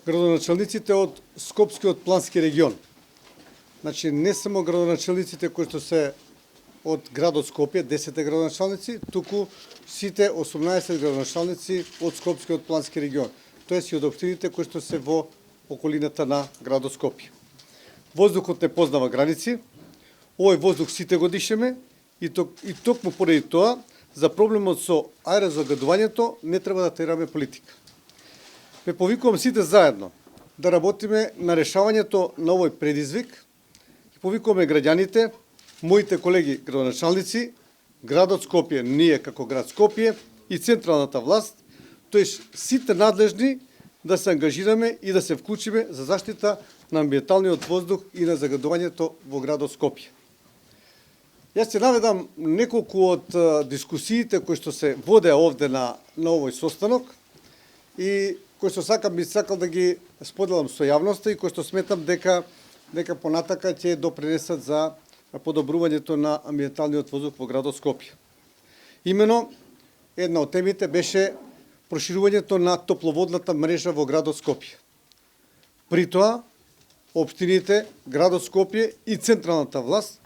градоначалниците од Скопскиот плански регион. Значи, не само градоначалниците кои што се од градот Скопје, 10 градоначалници, туку сите 18 градоначалници од Скопскиот плански регион. Тоест и од општините кои што се во околината на градот Скопје. Воздухот не познава граници, овој воздух сите го дишеме и токму поради тоа, за проблемот со аерозагадувањето не треба да тераме политика. Ме повикувам сите заедно да работиме на решавањето на овој предизвик и повикуваме граѓаните, моите колеги градоначалници, градот Скопје, ние како град Скопје и централната власт, тоест сите надлежни да се ангажираме и да се вклучиме за заштита на амбиенталниот воздух и на загадувањето во градот Скопје. Јас ќе наведам неколку од дискусиите кои што се водеа овде на овој состанок и кои што би сакал да ги споделам со јавноста и кои што сметам дека понатака ќе допринесат за подобрувањето на амбиенталниот воздух во градот Скопје. Имено, една од темите беше проширувањето на топловодната мрежа во градот Скопје. При тоа, општините, градот Скопје и централната власт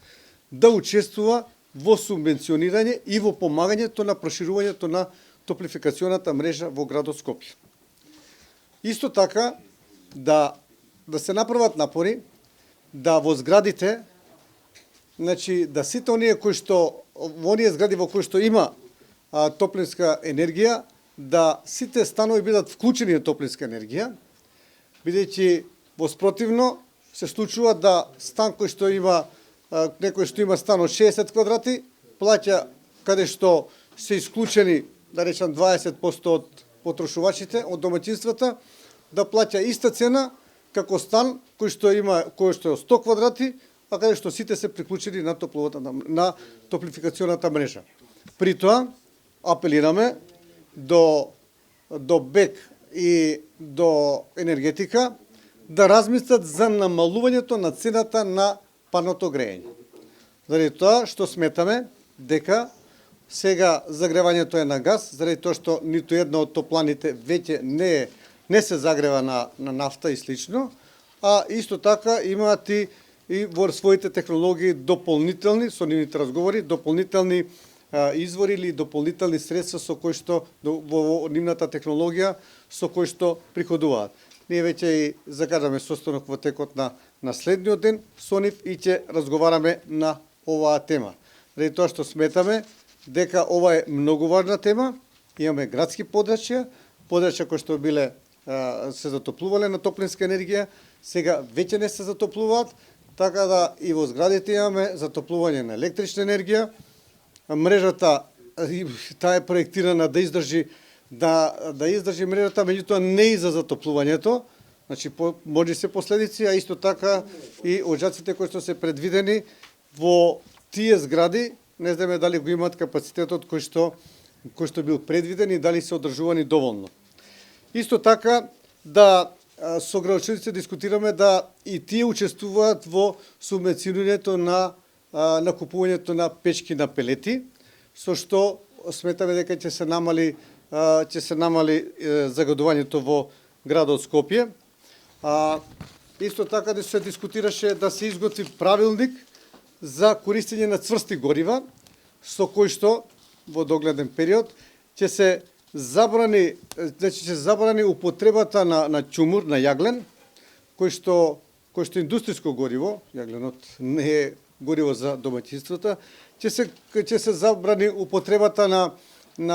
да учествува во субвенционирање и во помагањето на проширувањето на топлификационата мрежа во градот Скопје. Исто така, да се направат напори, да во зградите, значи, да сите оние кои што, во оние згради во кои што има топлинска енергија, да сите станови бидат вклучени на топлинска енергија, бидејќи во спротивно се случува да стан кој што има некој што има стан од 60 квадрати, плаќа каде што се исклучени, да речам 20% од потрошувачите, од домаќинствата, да плаќа иста цена како стан кој што е од 100 квадрати, а каде што сите се приклучени на топлификационата мрежа. При тоа апелираме до БЕК и до енергетика да размислат за намалувањето на цената на парното грејење. Заради тоа што сметаме дека сега загревањето е на газ, заради тоа што ниту една од топланите веќе не се загрева на нафта и слично, а исто така имаат и во своите технологии дополнителни, со нивните разговори, дополнителни извори или дополнителни средства со кои што во нивната технологија со кои што приходуваат. Ние веќе и закажаме состанок во текот на следниот ден со нив и ќе разговараме на оваа тема. Заради тоа што сметаме дека ова е многу важна тема, имаме градски подрачја кои што биле се затоплувале на топлинска енергија, сега веќе не се затоплуваат, така да и во зградите имаме затоплување на електрична енергија. Мрежата таа е проектирана да издржи мрежата, меѓутоа не и за затоплувањето, значи може се последици, а исто така и оџаците кои што се предвидени во тие згради, не знаеме дали го имаат капацитетот кој што бил предвиден и дали се одржувани доволно. Исто така да со градоначалниците дискутираме да и тие учествуваат во субвенционирањето на купувањето на печки на пелети, со што сметаме дека ќе се намали загадувањето во градот Скопје. Исто така да се дискутираше да се изготви правилник за користење на цврсти горива, со кој што во догледен период ќе се забрани употребата на чумур, на јаглен, кој што индустријско гориво, јагленот не е гориво за домаќинствата, ќе се забрани употребата на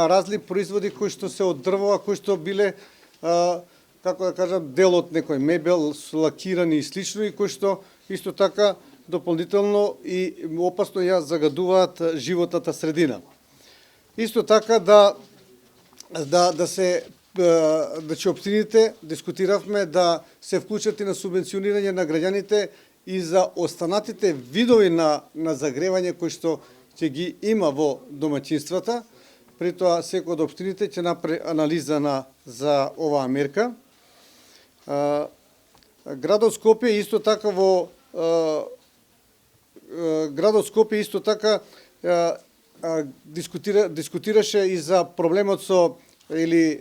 разни производи кои што се од дрвова, кои што биле, како да кажам, дел од некој мебел, лакирани и слично, и кои што исто така дополнително и опасно ја загадуваат животната средина. Исто така че општините дискутиравме да се вклучат и на субвенционирање на граѓаните и за останатите видови на загревање кои што ќе ги има во домаќинствата. При тоа секој од општините ќе направи анализа за оваа мерка. Градот Скопје исто така дискутираше и за проблемот со или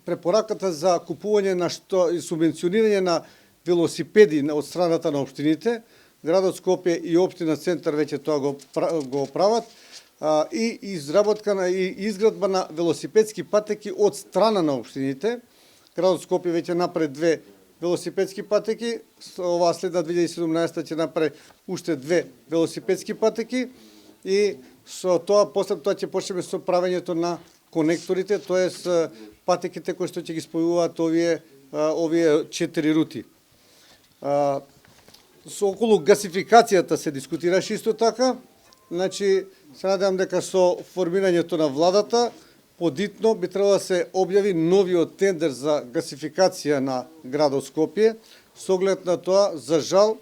препораката за купување на и субвенционирање на велосипеди од страната на општините, градот Скопје и општина Центар веќе тоа го прават, и изработка и изградба на велосипедски патеки од страна на општините. Градот Скопје веќе направи 2 велосипедски патеки, оваа следна 2017 ќе направи уште 2 велосипедски патеки и со тоа после тоа ќе почнеме со правењето на конекторите, тоест патеките кои што ќе ги спојуваат овие 4 рути. Со околу гасификацијата се дискутираше исто така. Значи, се надевам дека со формирањето на владата, подитно би требало да се објави новиот тендер за гасификација на градот Скопје, со оглед на тоа, за жал,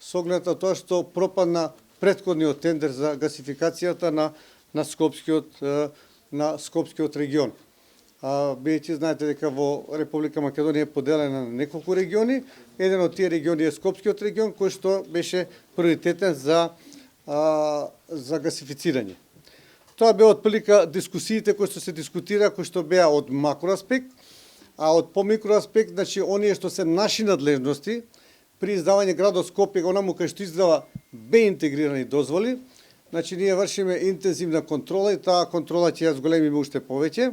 со оглед на тоа што пропадна претходниот тендер за гасификацијата на Скопскиот регион. Бидејќи знаете дека во Република Македонија е поделена на неколку региони, еден од тие региони е Скопскиот регион, кој што беше приоритетен за гасифицирање. Тоа беа отприлика дискусиите кои што се дискутира, кои што беа од макроаспект, а од помикроаспект, значи оние што се наши надлежности при издавање градот Скопје, онаму кај што издава интегрирани дозволи, значи ние вршиме интензивна контрола и таа контрола ќе ја зголемиме уште повеќе.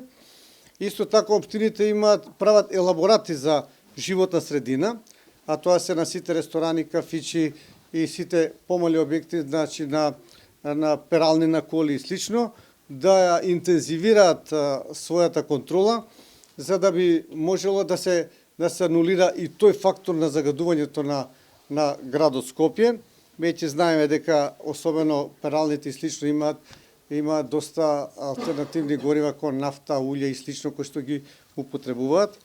Исто така општините прават елаборати за животна средина, а тоа се на сите ресторани, кафичи и сите помали објекти, значи на перални на коли и слично, да ја интензивираат својата контрола, за да би можело да се анулира и тој фактор на загадувањето на градот Скопје. Веќе знаеме дека особено пералните и слично има доста алтернативни горива како нафта, улја и слично кои што ги употребуваат.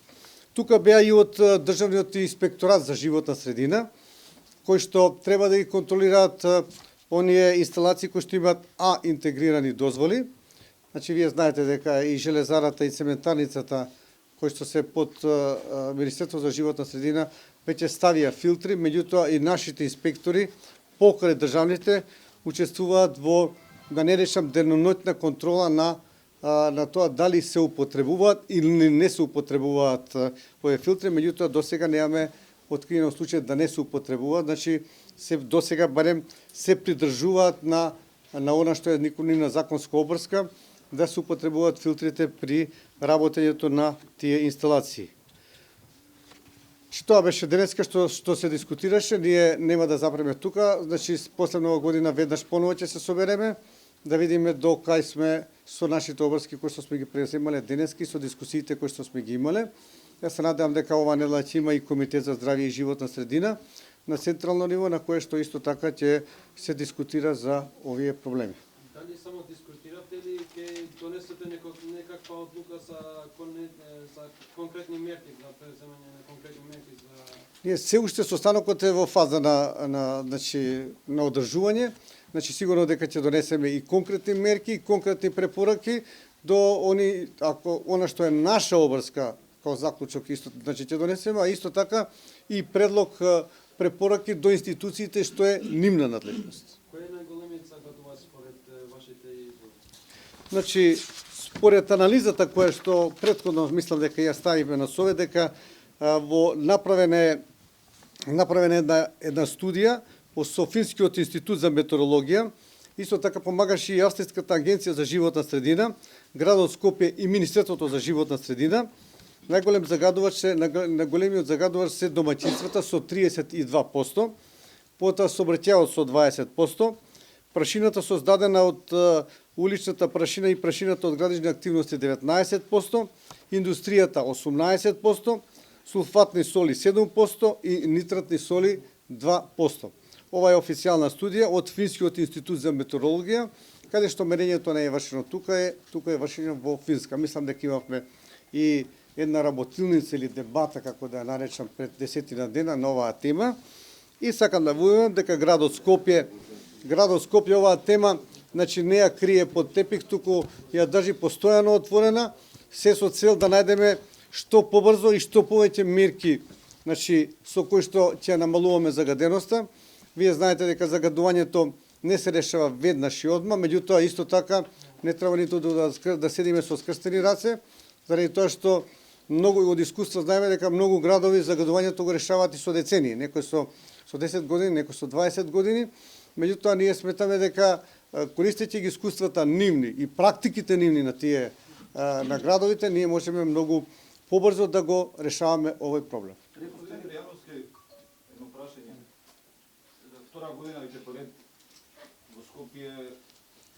Тука беа и од Државниот инспекторат за животна средина, кои што треба да ги контролираат оние инсталации кои што имаат интегрирани дозволи. Значи, вие знаете дека и железарата и цементарницата, кои што се под Министерството за животна средина, веќе ставија филтри, меѓутоа и нашите инспектори, покрај државните, учествуваат во, да не речам, деноноќна контрола на тоа дали се употребуваат или не се употребуваат овие филтри, меѓутоа досега немаме откриено случај да не се употребуваат, значи досега барем се придржуваат на она што е нивна законска обврска, да се употребуваат филтрите при работењето на тие инсталации. Тоа беше денеска што се дискутираше, ние нема да запреме тука, значи после Нова година веднаш поново ќе се собереме, да видиме до кај сме со нашите обврски кои што сме ги преземале денеска и со дискусиите кои што сме ги имале. Јас се надевам дека ова недела ќе има и Комитет за здравје и животна средина на централно ниво, на кое што исто така ќе се дискутира за овие проблеми. Дали само дискутирате или ќе донесете некаква одлука за конкретни мерки, за преземање на конкретни мерки за... Ние се уште состанокот е во фаза на одржување, значи сигурно дека ќе донесеме и конкретни мерки, и конкретни препораки до ако она што е наша обврска како заклучок исто, значи ќе донесеме, а исто така и предлог препораки до институциите што е нивна надлежност. Кој е најголемиот загадувач според вашите извори? Значи, според анализата која што претходно мислам дека ја ставиме на совет, дека направена една студија во Софинскиот институт за метеорологија, исто така помагаше и Австријската агенција за животна средина, градот Скопје и Министерството за животна средина. Најголемиот загадувач се домаќинствата со 32%, потоа сообраќајот со 20%, прашината создадена од уличната прашина и прашината од градични активности 19%, индустријата 18%, сулфатни соли 7% и нитратни соли 2%. Ова е официјална студија од Финскиот институт за метеорологија, каде што мерењето не е вршено тука е вршено во Финска. Мислам дека имавме и една работилница или дебата, како да ја наречам, пред 10 дена на оваа тема. И сакам да вујам дека градот Скопје оваа тема, значи не ја крие под тепих, туку ја држи постојано отворена, се со цел да најдеме што побрзо и што повеќе мерки, значи со кои што ќе намалуваме загаденоста. Вие знаете дека загадувањето не се решава веднаш и одма, меѓутоа исто така не треба ниту да седиме со скрстени раце, заради тоа што многу од искуство знаеме дека многу градови загадувањето го решаваат и со децении, некои со 10 години, некои со 20 години. Меѓутоа ние сметаме дека користејќи ги искуствата нивни и практиките нивни на тие на градовите, ние можеме многу побрзо да го решаваме овој проблем. Господин Јановски, едно прашање. Втора година веќе поред во Скопје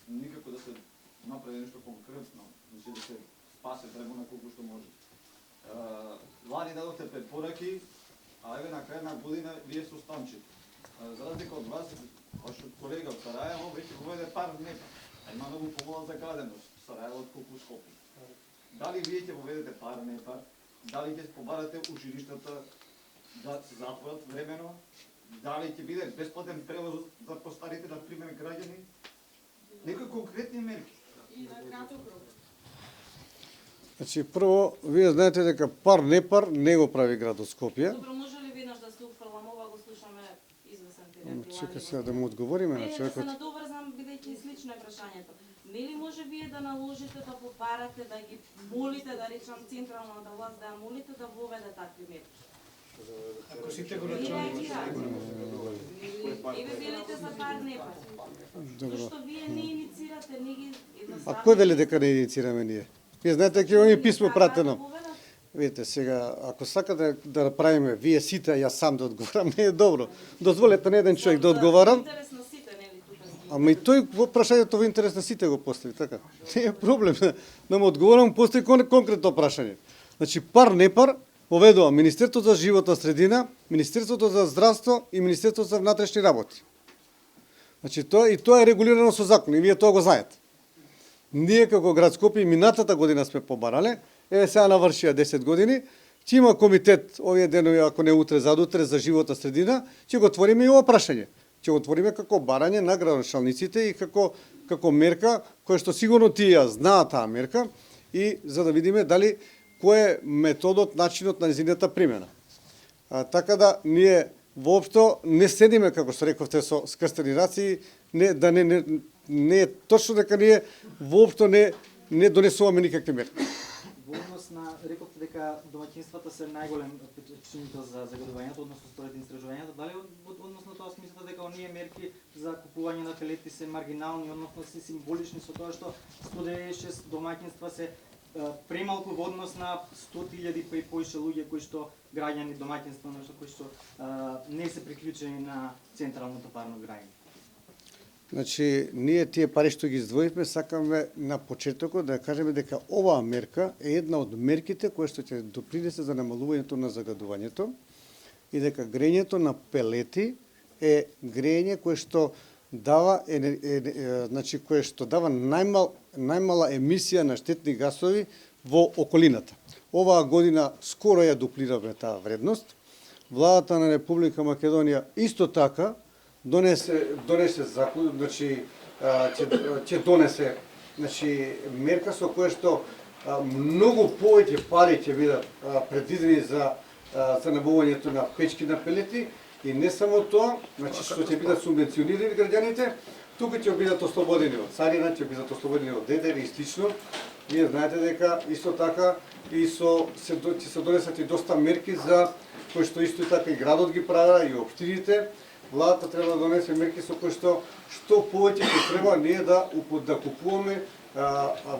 никако да се направи нешто конкретно, значи да се спасе Драгуна колку што може. Лани дадовте препораки, а еве на крај на година вие со Станчев. За разлика од вас, вашиот колега од Сараево веќе воведе пар нета, а има многу помала за граденост Сараево отколку Скопје. Дали вие ќе воведете пар непар, дали ќе побарате училиштата да се затворат времено, дали ќе биде бесплатен превоз за постарите, на пример, граѓани, некои конкретни мерки. И на краток рок. Значи, прво, вие знаете дека пар непар не го прави градот Скопје. Добро, може ли веднаш да се уфрлам ова, го слушаме извесен период. Чека сега да му одговориме на Не, да човекот. се надоврзам, бидејќи слично е прашањето. Нели може вие да наложите, да побарате, да ги молите, да речам централната власт, да ја молите да воведе такви мерки? Ако сите го Вие рачунат. реагирате. И ве велите за пар непар. Добро. Зашто вие не иницирате, не ги А кој вели дека не инициираме ние? Вие знаете дека имаме и писмо пратено. Да Видите, сега, ако сакате да направиме вие сите, јас сам да одговарам, не е добро. Дозволете на еден човек да одговарам. Интерес на сите, нели тука? Ама и тој во прашањето во интерес на сите го постави, така. Не е проблем. Да му одговорам, постои конкретно прашање. Значи, пар непар поведува Министерството за животна средина, Министерството за здравство и Министерството за внатрешни работи. Значи, тоа е регулирано со закон и вие тоа го знаете. Ние како град Скопје минатата година сме побарале, еве сега навршија 10 години, ќе има комитет овие денови, ако не утре, задутре, за животна средина, ќе го отвориме и ова прашање. Ќе го отвориме како барање на градоначалниците и како мерка, која што сигурно тие ја знаат таа мерка, и за да видиме дали кој е методот, начинот на незината примена. Така да ние воопшто не седиме, како што рековте, со скрстени раци, не е точно дека ние воопшто не донесуваме никакви мерки. Во однос на, рековте дека домаќинствата се најголем причинител за загадувањето, односно според истражувањата, дали во однос на тоа смислите дека оние мерки за купување на пелети се маргинални, односно се символични со тоа што 196 домаќинства се премалку во однос на 100.000 па и поише луѓе кои што граѓани домаќинства, кои што не се приклучени на централното парно граѓање. Значи, ние тие пари што ги издвоивме, сакаме на почетокот да кажеме дека оваа мерка е една од мерките која што ќе допринесе за намалувањето на загадувањето и дека грењето на пелети е грење кое што дава значи кое што дава најмала емисија на штетни гасови во околината. Оваа година скоро ја дуплираме таа вредност. Владата на Република Македонија исто така донесе закон, значи ќе донесе мерка со која што многу повеќе пари ќе бидат предвидени за набавувањето на печки на пелети и не само тоа, значи што ќе бидат субвенционирани граѓаните, тука ќе бидат ослободени од царина, ќе бидат ослободени од ДДР и слично. Вие знаете дека исто така и ќе се донесат и доста мерки за кои што исто така и градот ги прави и општините. Владата треба да донесе мерки со кои што повеќе ќе треба ние да купуваме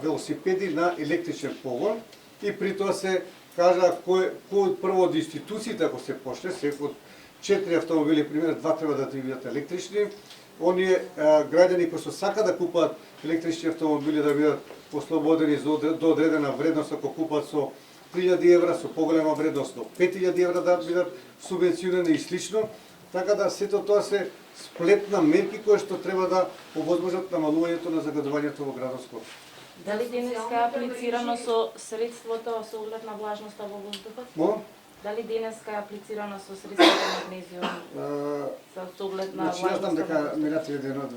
велосипеди на електричен погон и при тоа се кажа кој прво од институциите ако се почне, секој од 4 автомобили, пример, 2 треба да бидат електрични. Оние граѓани кои што сакаат да купат електрични автомобили да бидат ослободени до одредена вредност ако купат со 3.000 евра, со поголема вредност до 5.000 евра да бидат субвенционирани и слично. Така да сето тоа се сплет на мерки кои што треба да овозможат намалувањето на загадувањето во градот Скопје. Дали денеска е аплицирано со средството со оглед на влажноста во воздухот? Мо? Дали денеска е аплицирано со средството магнезиум со оглед на Значи, јас знам дека влажноста? минативе дена,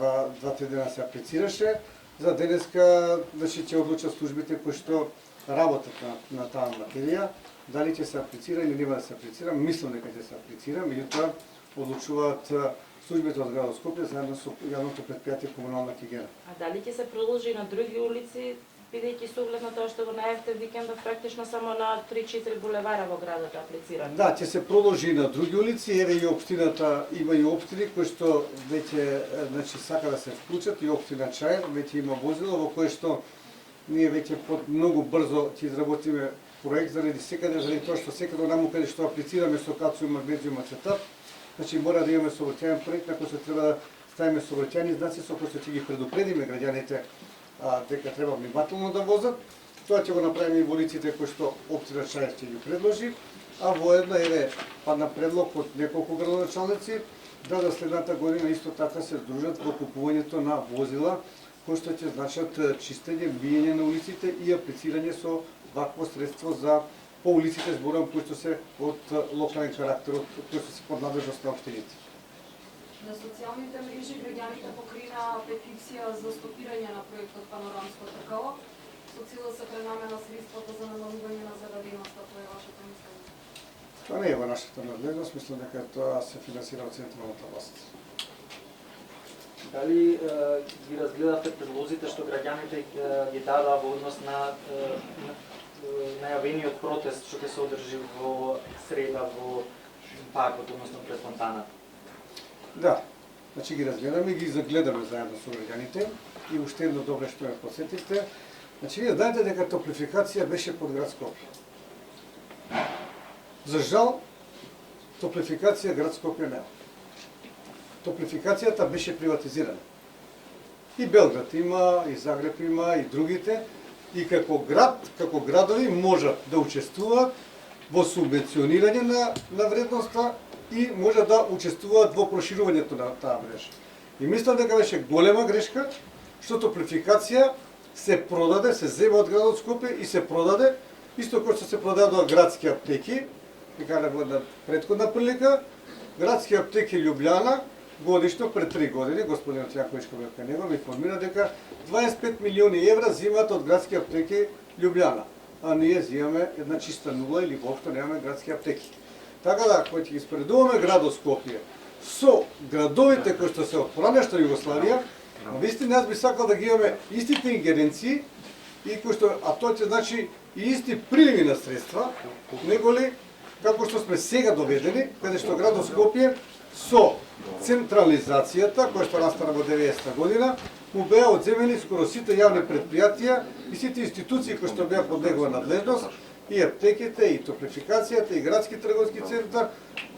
2-3 дена се аплицираше. За денеска, значи, ќе одлучат службите кои што работат на таа материја, дали ќе се аплицира или нема да се аплицира. Мислам дека ќе се аплицира, меѓутоа одлучуваат службите од градот Скопје заедно со јавното претпријатие комунална хигиена. А дали ќе се продолжи на други улици бидејќи со оглед на тоа што го најавте викендов практично само на 3-4 булевара во градот аплицирате. Да, ќе се продолжи на други улици, еве и општината има и општини кои што веќе значи сака да се вклучат, и општина Чаир веќе има возило во кое што ние веќе под многу брзо ќе изработиме проект заради тоа што секаде наму каде што аплицираме со кациум, магнезиум, ацетат, значи мора да имаме сообраќајен проект на кој се треба да ставиме сообраќајни знаци со кои што ќе ги предупредиме граѓаните дека треба внимателно да возат. Тоа ќе го направиме и во улиците кои што општина Чаир ќе ги предложи, а воедно еве падна предлог од неколку градоначалници да следната година исто така се здружат во купувањето на возила кои што ќе значат чистење, миење на улиците и аплицирање со вакво средство за по улиците, зборам, кои што се од локален карактер, кои што се под надлежност на општините. На социјалните мрежи граѓаните покрина петиција за стопирање на проектот Панорамско тркало со цел да се пренамена средствата за намалување на зараденоста. Тоа е вашето мислење? Тоа не е во нашата надлежност, мислам дека тоа се финансира од централната власт. Дали ги разгледавте предлозите што граѓаните ги дадаа во однос на најавениот протест што ќе се одржи во среда во паркот, односно пред фонтаната? Да, значи ги разгледаме и ги загледаме заедно со граѓаните и уште едно добре што ме подсетите. Значи вие знаете дека топлификација беше под град Скопје. За жал, топлификација град Скопје нема. Топлификацијата беше приватизирана. И Белград има, и Загреб има, и другите. И како град, како градови можат да учествуваат во субвенционирање на вредноста и може да учествуваат во проширувањето на таа мрежа. И мислам дека беше голема грешка што топлификација се продаде, се зема од градот Скопје и се продаде, исто како што се продадоа градски аптеки, и кажа во една претходна прилика, градски аптеки Љубљана годишно пред 3 години, господинот Јакович кога него ми информира дека 25 милиони евра земаат од градски аптеки Љубљана, а ние земаме една чиста нула или воопшто немаме градски аптеки. Така да, кога ќе ги споредуваме градот Скопје со градовите кои што се од поранешна Југославија, вистина јас би сакал да ги имаме истите ингеренции и кои што, а тоа ќе значи и исти приливи на средства, неголи како што сме сега доведени, каде што градот Скопје со централизацијата која што настана во 90-та година, му беа одземени скоро сите јавни предпријатија и сите институции кои што беа под негова надлежност, и аптеките, и топлификацијата, и градски трговски центар,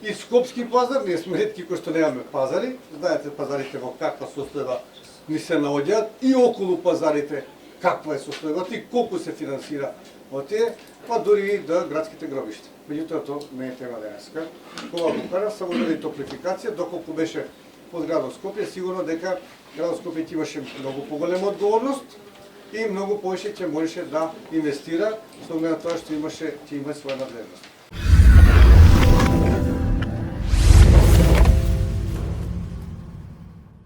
и Скопски пазар. Ние сме ретки кои што немаме пазари. Знаете пазарите во каква состојба ни се наоѓаат и околу пазарите каква е состојбата и колку се финансира од тие, па дури и до градските гробишта. Меѓутоа тоа не е тема денеска. Кога го кажав само заради топлификација, доколку беше под градот Скопје, сигурно дека градот Скопје ќе имаше многу поголема одговорност и многу повеќе ќе можеше да инвестира со оглед на тоа што ќе има своја надлежност.